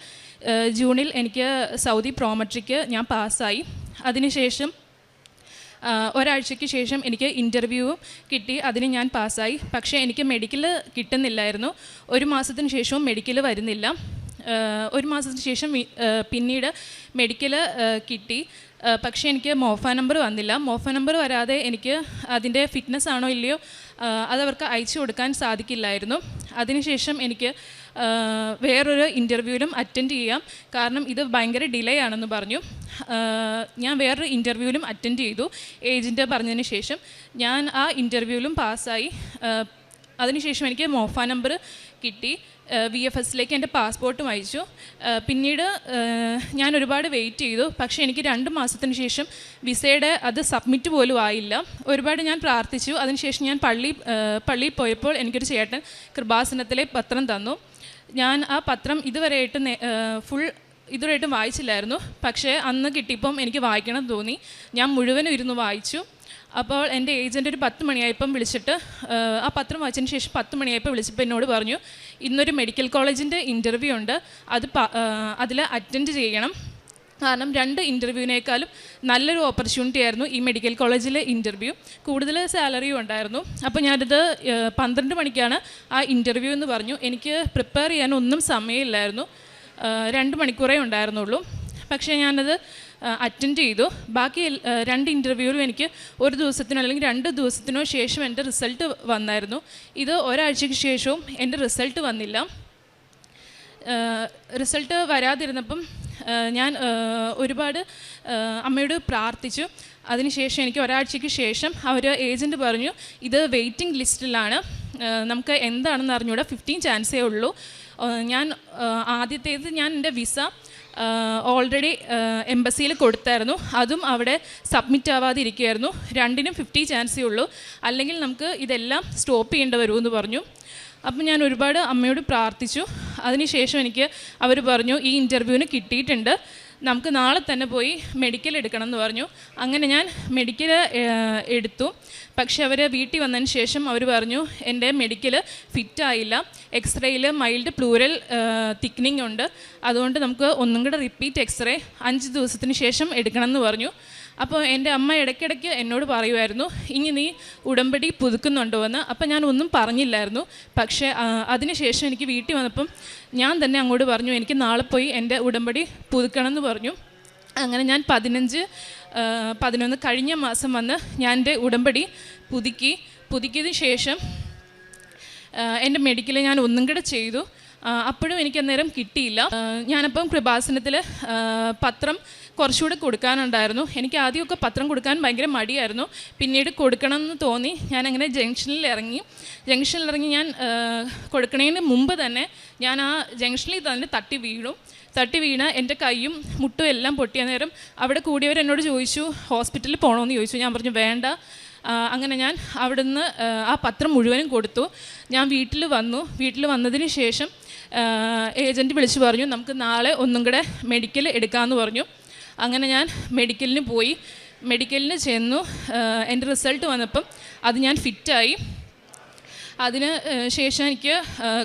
ജൂണിൽ എനിക്ക് സൗദി പ്രോമെട്രിക്ക് ഞാൻ പാസ്സായി. അതിനുശേഷം ഒരാഴ്ചയ്ക്ക് ശേഷം എനിക്ക് ഇൻ്റർവ്യൂവും കിട്ടി, അതിന് ഞാൻ പാസ്സായി. പക്ഷേ എനിക്ക് മെഡിക്കൽ കിട്ടുന്നില്ലായിരുന്നു. 1 മാസത്തിന് ശേഷവും മെഡിക്കൽ വരുന്നില്ല. 1 മാസത്തിന് ശേഷം പിന്നീട് മെഡിക്കൽ കിട്ടി. പക്ഷേ എനിക്ക് മോഫ നമ്പർ വന്നില്ല. മോഫ നമ്പർ വരാതെ എനിക്ക് അതിൻ്റെ ഫിറ്റ്നസ് ആണോ ഇല്ലയോ അതവർക്ക് അയച്ചു കൊടുക്കാൻ സാധിക്കില്ലായിരുന്നു. അതിനുശേഷം എനിക്ക് വേറൊരു ഇൻ്റർവ്യൂവിലും അറ്റൻഡ് ചെയ്യാം, കാരണം ഇത് ഭയങ്കര ഡിലേ ആണെന്ന് പറഞ്ഞു. ഞാൻ വേറൊരു ഇൻ്റർവ്യൂവിലും അറ്റൻഡ് ചെയ്തു. ഏജൻറ്റ് പറഞ്ഞതിന് ശേഷം ഞാൻ ആ ഇൻ്റർവ്യൂവിലും പാസ്സായി. അതിനുശേഷം എനിക്ക് മോഫ നമ്പർ കിട്ടി. VFSലേക്ക് എൻ്റെ പാസ്പോർട്ടും അയച്ചു. പിന്നീട് ഞാൻ ഒരുപാട് വെയിറ്റ് ചെയ്തു. പക്ഷേ എനിക്ക് 2 മാസത്തിന് ശേഷം വിസയുടെ അത് സബ്മിറ്റ് പോലും ആയില്ല. ഒരുപാട് ഞാൻ പ്രാർത്ഥിച്ചു. അതിനുശേഷം ഞാൻ പള്ളിയിൽ പോയപ്പോൾ എനിക്കൊരു ചേട്ടൻ കൃപാസനത്തിലെ പത്രം തന്നു. ഞാൻ ആ പത്രം ഇതുവരെയായിട്ടും വായിച്ചില്ലായിരുന്നു. പക്ഷേ അന്ന് കിട്ടിയപ്പം എനിക്ക് വായിക്കണം തോന്നി. ഞാൻ മുഴുവനും ഇരുന്ന് വായിച്ചു. അപ്പോൾ എൻ്റെ ഏജൻറ്റ് ഒരു 10 മണിയായപ്പം വിളിച്ചിട്ട്, ആ പത്രം വായിച്ചതിന് ശേഷം 10 മണിയായപ്പോൾ വിളിച്ചപ്പോൾ എന്നോട് പറഞ്ഞു, ഇന്നൊരു മെഡിക്കൽ കോളേജിൻ്റെ ഇൻ്റർവ്യൂ ഉണ്ട്, അതിൽ അറ്റൻഡ് ചെയ്യണം. കാരണം 2 ഇൻ്റർവ്യൂവിനേക്കാളും നല്ലൊരു ഓപ്പർച്യൂണിറ്റി ആയിരുന്നു ഈ മെഡിക്കൽ കോളേജിലെ ഇൻ്റർവ്യൂ. കൂടുതൽ സാലറിയും ഉണ്ടായിരുന്നു. അപ്പോൾ ഞാനിത് 12 മണിക്കാണ് ആ ഇൻ്റർവ്യൂ എന്ന് പറഞ്ഞു. എനിക്ക് പ്രിപ്പയർ ചെയ്യാനൊന്നും സമയമില്ലായിരുന്നു. 2 മണിക്കൂറേ ഉണ്ടായിരുന്നുള്ളൂ. പക്ഷേ ഞാനത് അറ്റൻഡ് ചെയ്തു. ബാക്കി 2 ഇൻ്റർവ്യൂവിലും എനിക്ക് 1 ദിവസത്തിനോ അല്ലെങ്കിൽ 2 ദിവസത്തിനോ ശേഷം എൻ്റെ റിസൾട്ട് വന്നായിരുന്നു. ഇത് ഒരാഴ്ചയ്ക്ക് ശേഷവും എൻ്റെ റിസൾട്ട് വന്നില്ല. റിസൾട്ട് വരാതിരുന്നപ്പം ഞാൻ ഒരുപാട് അമ്മയോട് പ്രാർത്ഥിച്ചു. അതിനുശേഷം എനിക്ക് ഒരാഴ്ചയ്ക്ക് ശേഷം ഏജൻറ്റ് പറഞ്ഞു, ഇത് വെയിറ്റിംഗ് ലിസ്റ്റിലാണ്, നമുക്ക് എന്താണെന്ന് അറിഞ്ഞൂടാ, 15 ചാൻസേ ഉള്ളൂ. ഞാൻ ആദ്യത്തേത് ഞാൻ എൻ്റെ വിസ ഓൾറെഡി എംബസിയിൽ കൊടുത്തായിരുന്നു. അതും അവിടെ സബ്മിറ്റ് ആവാതെ ഇരിക്കുകയായിരുന്നു. 2നും 50 ചാൻസേ ഉള്ളൂ, അല്ലെങ്കിൽ നമുക്ക് ഇതെല്ലാം സ്റ്റോപ്പ് ചെയ്യേണ്ടി വരുമെന്ന് പറഞ്ഞു. അപ്പം ഞാൻ ഒരുപാട് അമ്മയോട് പ്രാർത്ഥിച്ചു. അതിനുശേഷം എനിക്ക് അവർ പറഞ്ഞു, ഈ ഇൻ്റർവ്യൂവിന് കിട്ടിയിട്ടുണ്ട്, നമുക്ക് നാളെ തന്നെ പോയി മെഡിക്കൽ എടുക്കണം എന്ന് പറഞ്ഞു. അങ്ങനെ ഞാൻ മെഡിക്കൽ എടുത്തു. പക്ഷേ അവർ വീട്ടിൽ വന്നതിന് ശേഷം അവർ പറഞ്ഞു, എൻ്റെ മെഡിക്കൽ ഫിറ്റായില്ല, എക്സ്റേയിൽ മൈൽഡ് പ്ലൂരൽ തിക്നിങ് ഉണ്ട്, അതുകൊണ്ട് നമുക്ക് ഒന്നും കൂടെ റിപ്പീറ്റ് എക്സ്റേ 5 ദിവസത്തിന് ശേഷം എടുക്കണം എന്ന് പറഞ്ഞു. അപ്പോൾ എൻ്റെ അമ്മ ഇടയ്ക്കിടയ്ക്ക് എന്നോട് പറയുമായിരുന്നു, ഇനി നീ ഉടമ്പടി പുതുക്കുന്നുണ്ടോ എന്ന്. അപ്പം ഞാൻ ഒന്നും പറഞ്ഞില്ലായിരുന്നു. പക്ഷേ അതിനുശേഷം എനിക്ക് വീട്ടിൽ വന്നപ്പം ഞാൻ തന്നെ അങ്ങോട്ട് പറഞ്ഞു, എനിക്ക് നാളെ പോയി എൻ്റെ ഉടമ്പടി പുതുക്കണം എന്ന് പറഞ്ഞു. അങ്ങനെ ഞാൻ 11 കഴിഞ്ഞ മാസം വന്ന് ഞാൻ എൻ്റെ ഉടമ്പടി പുതുക്കിയതിന് ശേഷം എൻ്റെ മെഡിക്കൽ ഞാൻ ഒന്നും കൂടെ ചെയ്തു. അപ്പോഴും എനിക്ക് അന്നേരം കിട്ടിയില്ല. ഞാനപ്പം കൃപാസനത്തിൽ പത്രം കുറച്ചുകൂടെ കൊടുക്കാനുണ്ടായിരുന്നു. എനിക്ക് ആദ്യമൊക്കെ പത്രം കൊടുക്കാൻ ഭയങ്കര മടിയായിരുന്നു. പിന്നീട് കൊടുക്കണം എന്ന് തോന്നി. ഞാനങ്ങനെ ജംഗ്ഷനിൽ ഇറങ്ങി ഞാൻ കൊടുക്കണതിന് മുമ്പ് തന്നെ ഞാൻ ആ ജംഗ്ഷനിൽ തന്നെ തട്ടി വീണ് എൻ്റെ കൈയും മുട്ടും എല്ലാം പൊട്ടിയ നേരം അവിടെ കൂടിയവർ എന്നോട് ചോദിച്ചു, ഹോസ്പിറ്റലിൽ പോകണമെന്ന് ചോദിച്ചു. ഞാൻ പറഞ്ഞു വേണ്ട. അങ്ങനെ ഞാൻ അവിടുന്ന് ആ പത്രം മുഴുവനും കൊടുത്തു. ഞാൻ വീട്ടിൽ വന്നതിന് ശേഷം ഏജൻറ്റ് വിളിച്ച് പറഞ്ഞു, നമുക്ക് നാളെ ഒന്നും കൂടെ മെഡിക്കൽ എടുക്കാമെന്ന് പറഞ്ഞു. അങ്ങനെ ഞാൻ മെഡിക്കലിന് ചെന്നു. എൻ്റെ റിസൾട്ട് വന്നപ്പം അത് ഞാൻ ഫിറ്റായി. അതിന് ശേഷം എനിക്ക്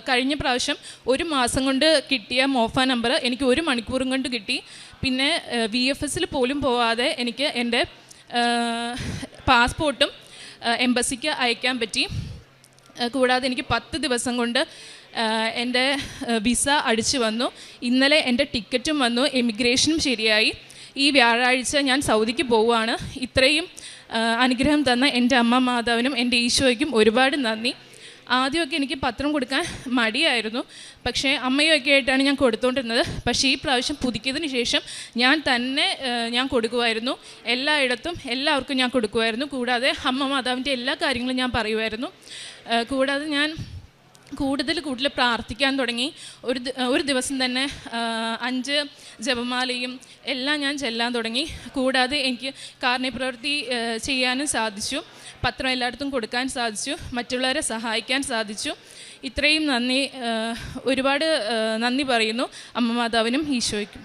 കഴിഞ്ഞ പ്രാവശ്യം 1 മാസം കൊണ്ട് കിട്ടിയ മോഫ നമ്പർ എനിക്ക് 1 മണിക്കൂറും കൊണ്ട് കിട്ടി. പിന്നെ VFSൽ പോലും പോവാതെ എനിക്ക് എൻ്റെ പാസ്പോർട്ടും എംബസിക്ക് അയക്കാൻ പറ്റി. കൂടാതെ എനിക്ക് 10 ദിവസം കൊണ്ട് എൻ്റെ വിസ അടിച്ചു വന്നു. ഇന്നലെ എൻ്റെ ടിക്കറ്റും വന്നു, എമിഗ്രേഷനും ശരിയായി. ഈ വ്യാഴാഴ്ച ഞാൻ സൗദിക്ക് പോവുകയാണ്. ഇത്രയും അനുഗ്രഹം തന്ന എൻ്റെ അമ്മ മാതാവിനും എൻ്റെ ഈശോയ്ക്കും ഒരുപാട് നന്ദി. ആദ്യമൊക്കെ എനിക്ക് പത്രം കൊടുക്കാൻ മടിയായിരുന്നു. പക്ഷേ അമ്മയൊക്കെ ആയിട്ടാണ് ഞാൻ കൊടുത്തുകൊണ്ടിരുന്നത്. പക്ഷേ ഈ പ്രാവശ്യം പുതുക്കിയതിന് ശേഷം ഞാൻ കൊടുക്കുമായിരുന്നു. എല്ലായിടത്തും എല്ലാവർക്കും ഞാൻ കൊടുക്കുമായിരുന്നു. കൂടാതെ അമ്മ മാതാവിൻ്റെ എല്ലാ കാര്യങ്ങളും ഞാൻ പറയുമായിരുന്നു. കൂടാതെ ഞാൻ കൂടുതൽ പ്രാർത്ഥിക്കാൻ തുടങ്ങി. ഒരു ദിവസം തന്നെ 5 ജപമാലയും എല്ലാം ഞാൻ ചെല്ലാൻ തുടങ്ങി. കൂടാതെ എനിക്ക് കാരുണ്യപ്രവൃത്തി ചെയ്യാനും സാധിച്ചു. പത്രം എല്ലായിടത്തും കൊടുക്കാൻ സാധിച്ചു. മറ്റുള്ളവരെ സഹായിക്കാൻ സാധിച്ചു. ഇത്രയും ഒരുപാട് നന്ദി പറയുന്നു അമ്മ മാതാവിനും ഈശോയ്ക്കും.